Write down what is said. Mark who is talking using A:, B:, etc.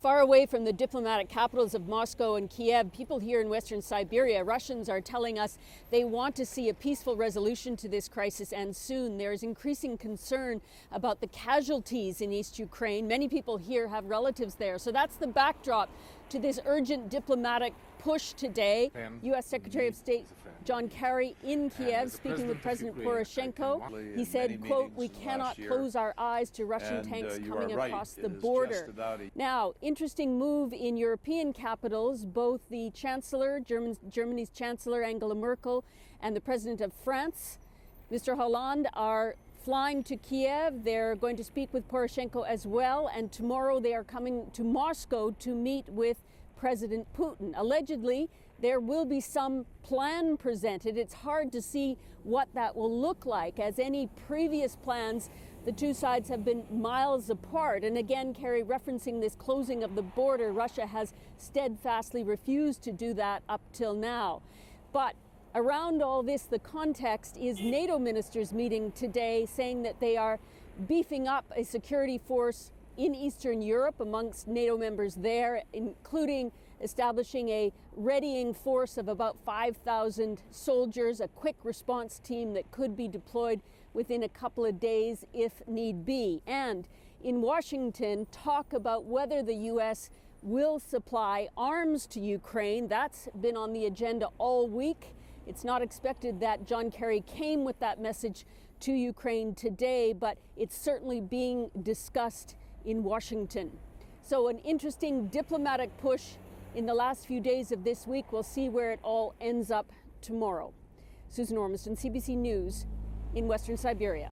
A: Far away from the diplomatic capitals of Moscow and Kiev, people here in Western Siberia, Russians are telling us they want to see a peaceful resolution to this crisis, and soon. There is increasing concern about the casualties in East Ukraine. Many people here have relatives there. So that's the backdrop to this urgent diplomatic push today. U.S. Secretary of State John Kerry in Kiev speaking with President Poroshenko. He said, quote, "We cannot close our eyes to Russian tanks coming across the border." Now, interesting move in European capitals. Both the Chancellor, Germany's Chancellor Angela Merkel, and the President of France, Mr. Hollande, are flying to Kiev. They're going to speak with Poroshenko as well, and tomorrow they are coming to Moscow to meet with President Putin. Allegedly, there will be some plan presented. It's hard to see what that will look like, as any previous plans, the two sides have been miles apart. And again, Kerry, referencing this closing of the border, Russia has steadfastly refused to do that up till now. But around all this, the context is NATO ministers meeting today, saying that they are beefing up a security force in Eastern Europe amongst NATO members there, including establishing a readying force of about 5,000 soldiers, a quick response team that could be deployed within a couple of days if need be. And in Washington, talk about whether the U.S. will supply arms to Ukraine. That's been on the agenda all week. It's not expected that John Kerry came with that message to Ukraine today, but it's certainly being discussed in Washington. So an interesting diplomatic push in the last few days of this week. We'll see where it all ends up tomorrow. Susan Ormiston, CBC News in Western Siberia.